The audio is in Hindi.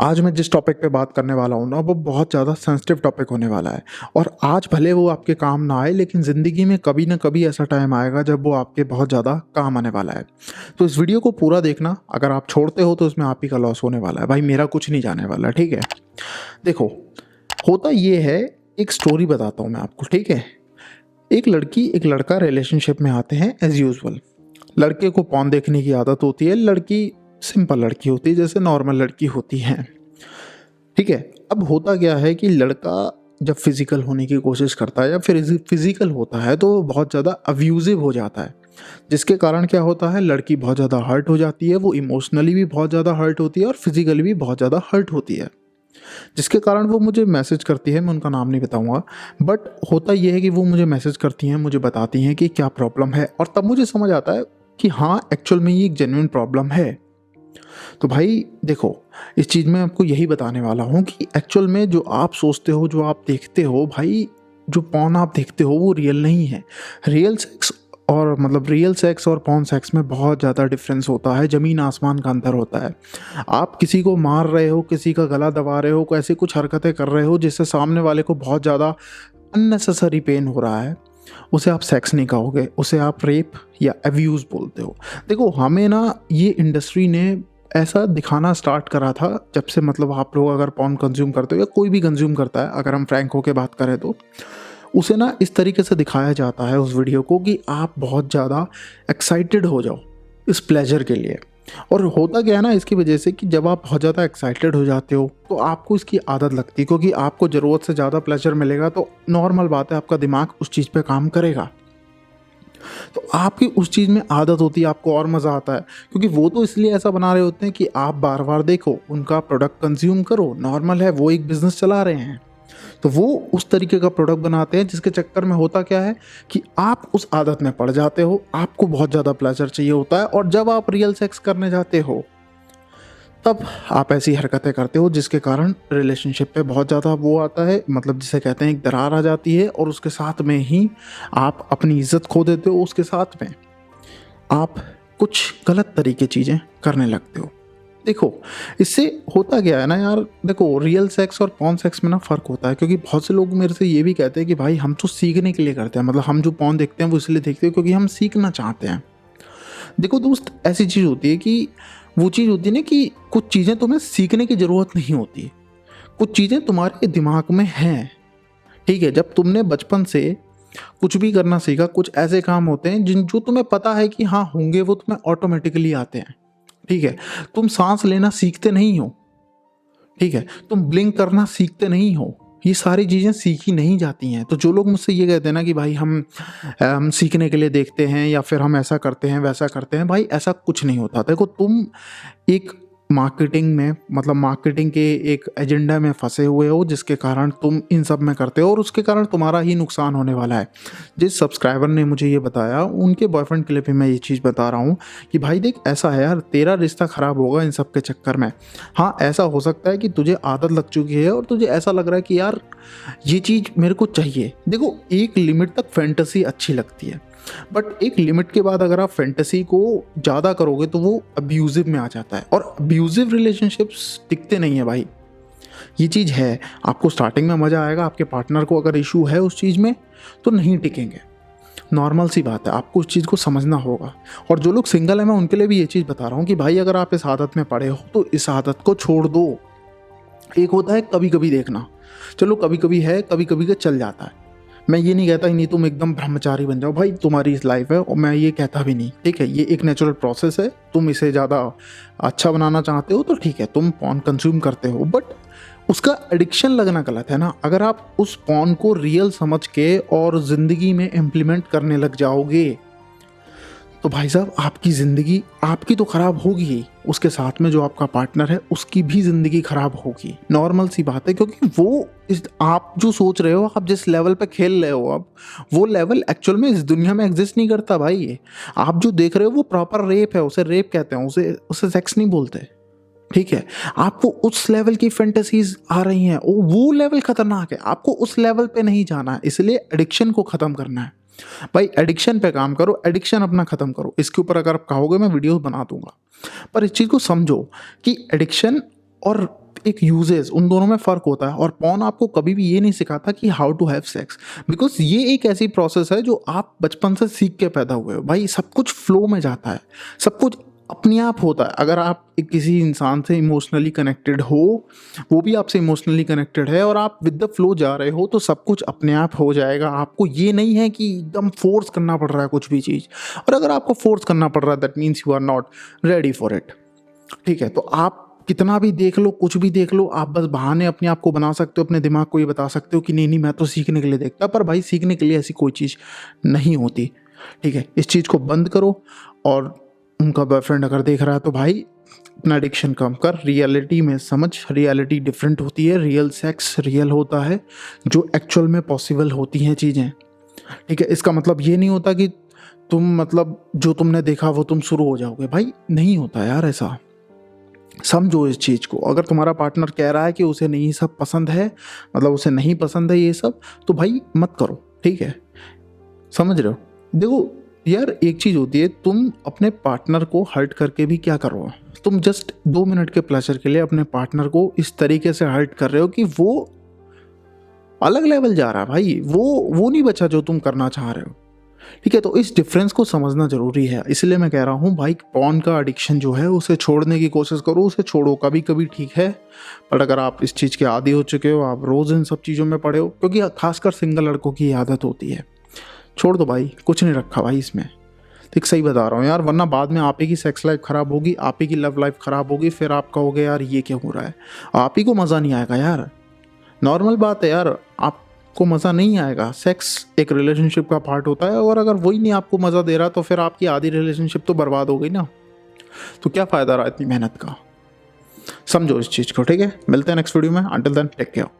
आज मैं जिस टॉपिक पे बात करने वाला हूँ ना वो बहुत ज़्यादा सेंसिटिव टॉपिक होने वाला है। और आज भले वो आपके काम ना आए लेकिन ज़िंदगी में कभी ना कभी ऐसा टाइम आएगा जब वो आपके बहुत ज़्यादा काम आने वाला है। तो इस वीडियो को पूरा देखना, अगर आप छोड़ते हो तो इसमें आप ही का लॉस होने वाला है। भाई मेरा कुछ नहीं जाने वाला, ठीक है। देखो, होता ये है, एक स्टोरी बताता हूँ मैं आपको, ठीक है। एक लड़की एक लड़का रिलेशनशिप में आते हैं एज यूजल। लड़के को पॉर्न देखने की आदत होती है, लड़की सिंपल लड़की होती है, जैसे नॉर्मल लड़की होती है, ठीक है। अब होता क्या है कि लड़का जब फिजिकल होने की कोशिश करता है या फिर फिजिकल होता है तो वो बहुत ज़्यादा अब्यूजिव हो जाता है, जिसके कारण क्या होता है, लड़की बहुत ज़्यादा हर्ट हो जाती है। वो इमोशनली भी बहुत ज़्यादा हर्ट होती है और फिजिकली भी बहुत ज़्यादा हर्ट होती है, जिसके कारण वो मुझे मैसेज करती है। मैं उनका नाम नहीं बताऊंगा, बट होता ये है कि वो मुझे मैसेज करती हैं, मुझे बताती हैं कि क्या प्रॉब्लम है, और तब मुझे समझ आता है कि हाँ, एक्चुअल में ये एक जेन्युइन प्रॉब्लम है। तो भाई देखो, इस चीज़ में आपको यही बताने वाला हूँ कि एक्चुअल में जो आप सोचते हो, जो आप देखते हो, भाई जो पॉर्न आप देखते हो वो रियल नहीं है। रियल सेक्स और पॉर्न सेक्स में बहुत ज़्यादा डिफरेंस होता है, ज़मीन आसमान का अंतर होता है। आप किसी को मार रहे हो, किसी का गला दबा रहे हो, ऐसे कुछ हरकतें कर रहे हो जिससे सामने वाले को बहुत ज़्यादा अननेसेसरी पेन हो रहा है, उसे आप सेक्स नहीं कहोगे, उसे आप रेप या अब्यूज़ बोलते हो। देखो, हमें ना ये इंडस्ट्री ने ऐसा दिखाना स्टार्ट करा था जब से, मतलब आप लोग अगर पॉर्न कंज्यूम करते हो या कोई भी कंज्यूम करता है, अगर हम फ्रैंक होकर बात करें तो उसे ना इस तरीके से दिखाया जाता है उस वीडियो को कि आप बहुत ज़्यादा एक्साइटेड हो जाओ इस प्लेजर के लिए। और होता क्या है ना, इसकी वजह से कि जब आप बहुत ज़्यादा एक्साइटेड हो जाते हो तो आपको इसकी आदत लगती है, क्योंकि आपको ज़रूरत से ज़्यादा प्लेजर मिलेगा तो नॉर्मल बात है, आपका दिमाग उस चीज़ पे काम करेगा। तो आपकी उस चीज़ में आदत होती है, आपको और मज़ा आता है, क्योंकि वो तो इसलिए ऐसा बना रहे होते हैं कि आप बार बार देखो, उनका प्रोडक्ट कंज्यूम करो। नॉर्मल है, वो एक बिज़नेस चला रहे हैं, तो वो उस तरीके का प्रोडक्ट बनाते हैं, जिसके चक्कर में होता क्या है कि आप उस आदत में पड़ जाते हो, आपको बहुत ज़्यादा प्लेजर चाहिए होता है, और जब आप रियल सेक्स करने जाते हो तब आप ऐसी हरकतें करते हो जिसके कारण रिलेशनशिप पे बहुत ज़्यादा वो आता है, मतलब जिसे कहते हैं एक दरार आ जाती है, और उसके साथ में ही आप अपनी इज्जत खो देते हो। उसके साथ में आप कुछ गलत तरीके चीज़ें करने लगते हो। देखो, इससे होता क्या है ना यार, देखो रियल सेक्स और पॉर्न सेक्स में ना फ़र्क होता है, क्योंकि बहुत से लोग मेरे से ये भी कहते हैं कि भाई हम तो सीखने के लिए करते हैं, मतलब हम जो पॉर्न देखते हैं वो इसलिए देखते हैं क्योंकि हम सीखना चाहते हैं। देखो दोस्त, ऐसी चीज़ होती है कि वो चीज़ होती है ना कि कुछ चीज़ें तुम्हें सीखने की ज़रूरत नहीं होती, कुछ चीज़ें तुम्हारे दिमाग में हैं, ठीक है। जब तुमने बचपन से कुछ भी करना सीखा, कुछ ऐसे काम होते हैं जिन जो तुम्हें पता है कि हाँ होंगे, वो तुम्हें ऑटोमेटिकली आते हैं, ठीक है। तुम सांस लेना सीखते नहीं हो, ठीक है, तुम ब्लिंक करना सीखते नहीं हो, ये सारी चीज़ें सीखी नहीं जाती हैं। तो जो लोग मुझसे ये कहते हैं ना कि भाई हम सीखने के लिए देखते हैं या फिर हम ऐसा करते हैं वैसा करते हैं, भाई ऐसा कुछ नहीं होता। देखो, तुम एक मार्केटिंग में, मतलब मार्केटिंग के एक एजेंडा में फंसे हुए हो, जिसके कारण तुम इन सब में करते हो और उसके कारण तुम्हारा ही नुकसान होने वाला है। जिस सब्सक्राइबर ने मुझे ये बताया, उनके बॉयफ्रेंड के लिए भी मैं ये चीज़ बता रहा हूँ कि भाई देख, ऐसा है यार, तेरा रिश्ता ख़राब होगा इन सब के चक्कर में। हाँ, ऐसा हो सकता है कि तुझे आदत लग चुकी है और तुझे ऐसा लग रहा है कि यार ये चीज़ मेरे को चाहिए। देखो, एक लिमिट तक फैंटेसी अच्छी लगती है, बट एक लिमिट के बाद अगर आप फैंटेसी को ज़्यादा करोगे तो वो अब्यूजिव में आ जाता है, और अब्यूजिव रिलेशनशिप्स टिकते नहीं है भाई। ये चीज़ है, आपको स्टार्टिंग में मज़ा आएगा, आपके पार्टनर को अगर इशू है उस चीज़ में तो नहीं टिकेंगे, नॉर्मल सी बात है, आपको उस चीज़ को समझना होगा। और जो लोग सिंगल हैं, मैं उनके लिए भी ये चीज़ बता रहा हूँ कि भाई अगर आप इस आदत में पड़े हो तो इस आदत को छोड़ दो। एक होता है कभी कभी देखना, चलो कभी कभी है, कभी कभी का चल जाता है। मैं ये नहीं कहता कि नहीं तुम एकदम ब्रह्मचारी बन जाओ, भाई तुम्हारी इस लाइफ है, और मैं ये कहता भी नहीं, ठीक है। ये एक नेचुरल प्रोसेस है, तुम इसे ज़्यादा अच्छा बनाना चाहते हो तो ठीक है, तुम पॉर्न कंज्यूम करते हो, बट उसका एडिक्शन लगना गलत है ना। अगर आप उस पॉर्न को रियल समझ के और ज़िंदगी में इम्प्लीमेंट करने लग जाओगे तो भाई साहब, आपकी ज़िंदगी आपकी तो ख़राब होगी ही, उसके साथ में जो आपका पार्टनर है उसकी भी ज़िंदगी ख़राब होगी, नॉर्मल सी बात है। क्योंकि वो आप जो सोच रहे हो, आप जिस लेवल पे खेल रहे हो, आप वो लेवल एक्चुअल में इस दुनिया में एग्जिस्ट नहीं करता भाई। आप जो देख रहे हो वो प्रॉपर रेप है, उसे रेप कहते हैं, उसे उसे सेक्स नहीं बोलते, ठीक है। आपको उस लेवल की फैंटेसीज आ रही हैं, वो लेवल खतरनाक है, आपको उस लेवल पे नहीं जाना है, इसलिए एडिक्शन को ख़त्म करना है। भाई एडिक्शन पे काम करो, एडिक्शन अपना ख़त्म करो। इसके ऊपर अगर आप कहोगे मैं वीडियोस बना दूंगा, पर इस चीज़ को समझो कि एडिक्शन और एक यूजेस, उन दोनों में फ़र्क होता है। और पॉर्न आपको कभी भी ये नहीं सिखाता कि how to have sex, because ये एक ऐसी प्रोसेस है जो आप बचपन से सीख के पैदा हुए हो भाई। सब कुछ फ्लो में जाता है, सब कुछ अपने आप होता है। अगर आप किसी इंसान से इमोशनली कनेक्टेड हो, वो भी आपसे इमोशनली कनेक्टेड है, और आप विद द फ्लो जा रहे हो, तो सब कुछ अपने आप हो जाएगा। आपको ये नहीं है कि एकदम फोर्स करना पड़ रहा है कुछ भी चीज़। और अगर आपको फोर्स करना पड़ रहा है, that means you are not ready for it. ठीक है, तो आप कितना भी देख लो, कुछ भी देख लो, आप बस बहाने अपने आप को बना सकते हो, अपने दिमाग को ये बता सकते हो कि नहीं नहीं मैं तो सीखने के लिए देखता। पर भाई सीखने के लिए ऐसी कोई चीज़ नहीं होती। ठीक है, इस चीज़ को बंद करो। और उनका बॉयफ्रेंड अगर देख रहा है तो भाई अपना एडिक्शन कम कर, रियलिटी में समझ, रियलिटी डिफरेंट होती है। रियल सेक्स रियल होता है, जो एक्चुअल में पॉसिबल होती हैं चीज़ें। ठीक है, इसका मतलब ये नहीं होता कि तुम मतलब जो तुमने देखा वो तुम शुरू हो जाओगे, भाई नहीं होता यार ऐसा। समझो इस चीज़ को। अगर तुम्हारा पार्टनर कह रहा है कि उसे नहीं सब पसंद है, मतलब उसे नहीं पसंद है ये सब, तो भाई मत करो। ठीक है, समझ रहे हो? देखो यार, एक चीज़ होती है, तुम अपने पार्टनर को हर्ट करके भी क्या करो, तुम जस्ट 2 मिनट के प्लेजर के लिए अपने पार्टनर को इस तरीके से हर्ट कर रहे हो कि वो अलग लेवल जा रहा है भाई। वो नहीं बचा जो तुम करना चाह रहे हो। ठीक है, तो इस डिफरेंस को समझना जरूरी है। इसलिए मैं कह रहा हूँ भाई, पॉर्न का एडिक्शन जो है उसे छोड़ने की कोशिश करो। उसे छोड़ो, कभी कभी ठीक है, पर अगर आप इस चीज़ के आदी हो चुके हो, आप रोज़ इन सब चीज़ों में पड़े हो, क्योंकि खासकर सिंगल लड़कों की आदत होती है, छोड़ दो भाई, कुछ नहीं रखा भाई इसमें। ठीक, सही बता रहा हूँ यार, वरना बाद में आप ही की सेक्स लाइफ ख़राब होगी, आप ही की लव लाइफ ख़राब होगी, फिर आप कहोगे यार ये क्या हो रहा है, आप ही को मज़ा नहीं आएगा यार। नॉर्मल बात है यार, आपको मज़ा नहीं आएगा। सेक्स एक रिलेशनशिप का पार्ट होता है, और अगर वही नहीं आपको मज़ा दे रहा तो फिर आपकी आधी रिलेशनशिप तो बर्बाद हो गई ना। तो क्या फ़ायदा रहा इतनी मेहनत का। समझो इस चीज़ को। ठीक है, मिलते हैं नेक्स्ट वीडियो में। Until then take care.